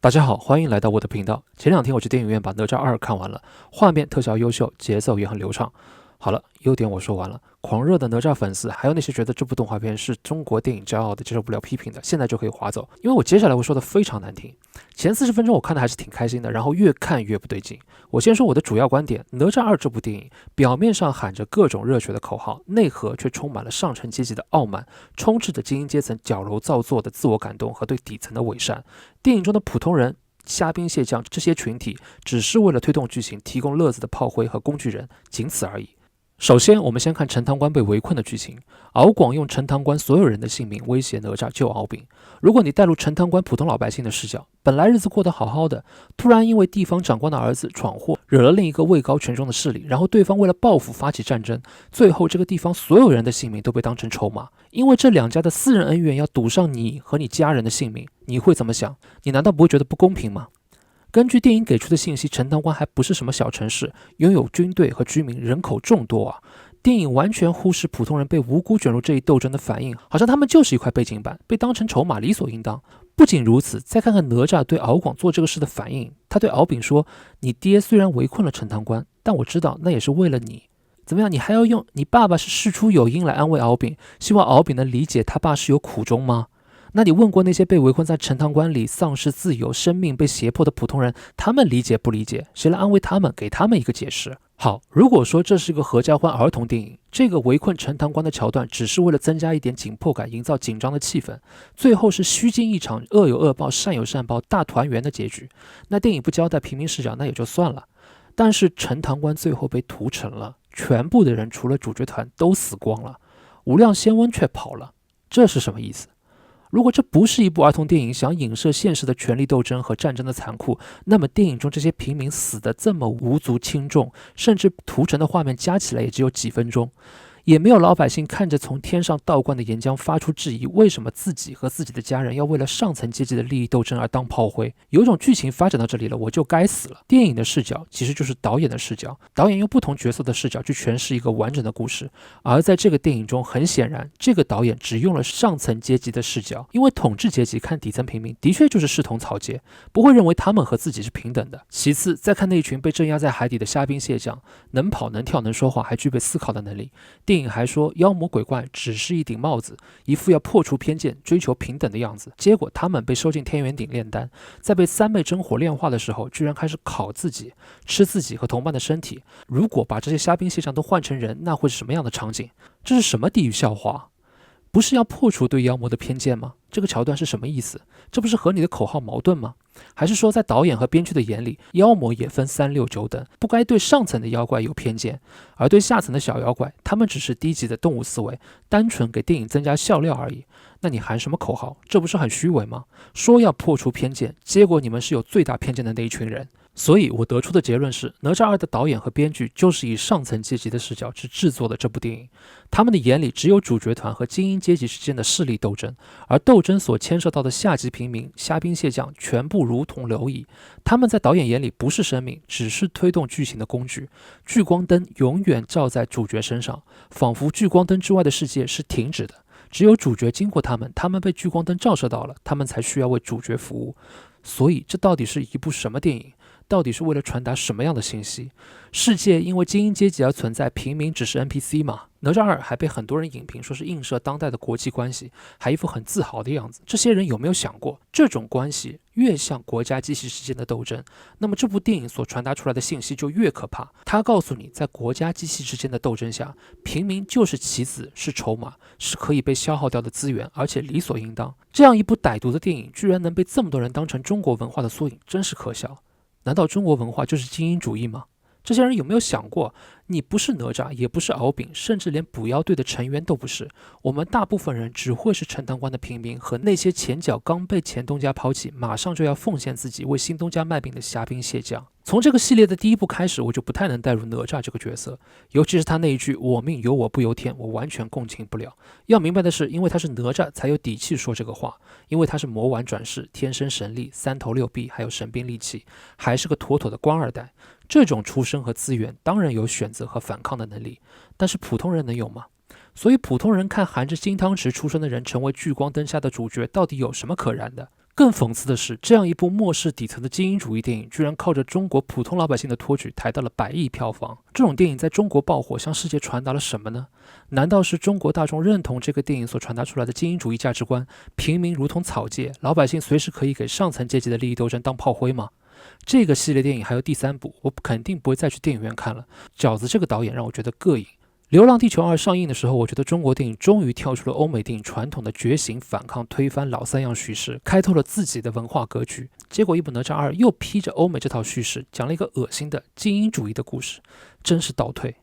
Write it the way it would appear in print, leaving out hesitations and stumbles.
大家好，欢迎来到我的频道。前2天我去电影院把《哪吒2》看完了，画面特效优秀，节奏也很流畅。好了，优点我说完了。狂热的哪吒粉丝，还有那些觉得这部动画片是中国电影骄傲的、接受不了批评的，现在就可以划走，因为我接下来会说的非常难听。前40分钟我看的还是挺开心的，然后越看越不对劲。我先说我的主要观点：《哪吒2》这部电影表面上喊着各种热血的口号，内核却充满了上层阶级的傲慢，充斥着精英阶层矫揉造作的自我感动和对底层的伪善。电影中的普通人、虾兵蟹将这些群体，只是为了推动剧情提供乐子的炮灰和工具人，仅此而已。首先，我们先看陈塘关被围困的剧情。敖广用陈塘关所有人的性命威胁哪吒救敖丙。如果你带入陈塘关普通老百姓的视角，本来日子过得好好的，突然因为地方长官的儿子闯祸，惹了另一个位高权重的势力，然后对方为了报复发起战争，最后这个地方所有人的性命都被当成筹码，因为这两家的私人恩怨要赌上你和你家人的性命，你会怎么想？你难道不会觉得不公平吗？根据电影给出的信息，陈塘关还不是什么小城市，拥有军队和居民，人口众多啊。电影完全忽视普通人被无辜卷入这一斗争的反应，好像他们就是一块背景板，被当成筹码理所应当。不仅如此，再看看哪吒对敖广做这个事的反应，他对敖丙说：你爹虽然围困了陈塘关，但我知道那也是为了你。怎么样，你还要用你爸爸是事出有因来安慰敖丙，希望敖丙能理解他爸是有苦衷吗？那你问过那些被围困在陈塘关里、丧失自由、生命被胁迫的普通人，他们理解不理解？谁来安慰他们，给他们一个解释？好，如果说这是一个合家欢儿童电影，这个围困陈塘关的桥段只是为了增加一点紧迫感，营造紧张的气氛，最后是虚惊一场，恶有恶报，善有善报，大团圆的结局，那电影不交代平民视角那也就算了。但是陈塘关最后被屠城了，全部的人除了主角团都死光了，无量仙翁却跑了，这是什么意思？如果这不是一部儿童电影，想影射现实的权力斗争和战争的残酷，那么电影中这些平民死得这么无足轻重，甚至屠城的画面加起来也只有几分钟，也没有老百姓看着从天上倒灌的岩浆发出质疑，为什么自己和自己的家人要为了上层阶级的利益斗争而当炮灰？有种剧情发展到这里了，我就该死了。电影的视角其实就是导演的视角，导演用不同角色的视角去诠释一个完整的故事，而在这个电影中，很显然这个导演只用了上层阶级的视角，因为统治阶级看底层平民的确就是视同草芥，不会认为他们和自己是平等的。其次，再看那群被镇压在海底的虾兵蟹将，能跑能跳能说话，还具备思考的能力。电影还说妖魔鬼怪只是一顶帽子，一副要破除偏见、追求平等的样子。结果他们被收进天元鼎炼丹，在被三昧真火炼化的时候，居然开始烤自己、吃自己和同伴的身体。如果把这些虾兵蟹将都换成人，那会是什么样的场景？这是什么地狱笑话？不是要破除对妖魔的偏见吗？这个桥段是什么意思？这不是和你的口号矛盾吗？还是说在导演和编剧的眼里，妖魔也分3、6、9等，不该对上层的妖怪有偏见，而对下层的小妖怪，他们只是低级的动物思维，单纯给电影增加笑料而已。那你喊什么口号？这不是很虚伪吗？说要破除偏见，结果你们是有最大偏见的那一群人。所以我得出的结论是，哪吒2的导演和编剧就是以上层阶级的视角去制作的这部电影，他们的眼里只有主角团和精英阶级之间的势力斗争，而斗争所牵涉到的下级平民、虾兵蟹将全部如同蝼蚁，他们在导演眼里不是生命，只是推动剧情的工具。聚光灯永远照在主角身上，仿佛聚光灯之外的世界是停止的，只有主角经过他们，他们被聚光灯照射到了，他们才需要为主角服务。所以这到底是一部什么电影？到底是为了传达什么样的信息？世界因为精英阶级而存在，平民只是 NPC 吗？哪吒2还被很多人影评说是映射当代的国际关系，还一副很自豪的样子。这些人有没有想过，这种关系越像国家机器之间的斗争，那么这部电影所传达出来的信息就越可怕。它告诉你，在国家机器之间的斗争下，平民就是棋子，是筹码，是可以被消耗掉的资源，而且理所应当。这样一部歹毒的电影，居然能被这么多人当成中国文化的缩影，真是可笑。难道中国文化就是精英主义吗？这些人有没有想过，你不是哪吒，也不是敖丙，甚至连捕妖队的成员都不是。我们大部分人只会是陈塘关的平民和那些前脚刚被前东家抛弃，马上就要奉献自己为新东家卖饼的虾兵蟹将。从这个系列的第一部开始，我就不太能带入哪吒这个角色，尤其是他那一句“我命由我不由天”，我完全共情不了。要明白的是，因为他是哪吒，才有底气说这个话。因为他是魔丸转世，天生神力，3头6臂，还有神兵利器，还是个妥妥的官二代。这种出身和资源，当然有选择和反抗的能力，但是普通人能有吗？所以普通人看含着金汤匙出生的人成为聚光灯下的主角，到底有什么可燃的？更讽刺的是，这样一部漠视底层的精英主义电影，居然靠着中国普通老百姓的托举，抬到了100亿票房。这种电影在中国爆火，向世界传达了什么呢？难道是中国大众认同这个电影所传达出来的精英主义价值观，平民如同草芥，老百姓随时可以给上层阶级的利益斗争当炮灰吗？这个系列电影还有第3部，我肯定不会再去电影院看了。饺子这个导演让我觉得膈应。《流浪地球2》上映的时候，我觉得中国电影终于跳出了欧美电影传统的觉醒、反抗、推翻老三样叙事，开拓了自己的文化格局。结果一部《哪吒2》又披着欧美这套叙事，讲了一个恶心的精英主义的故事，真是倒退。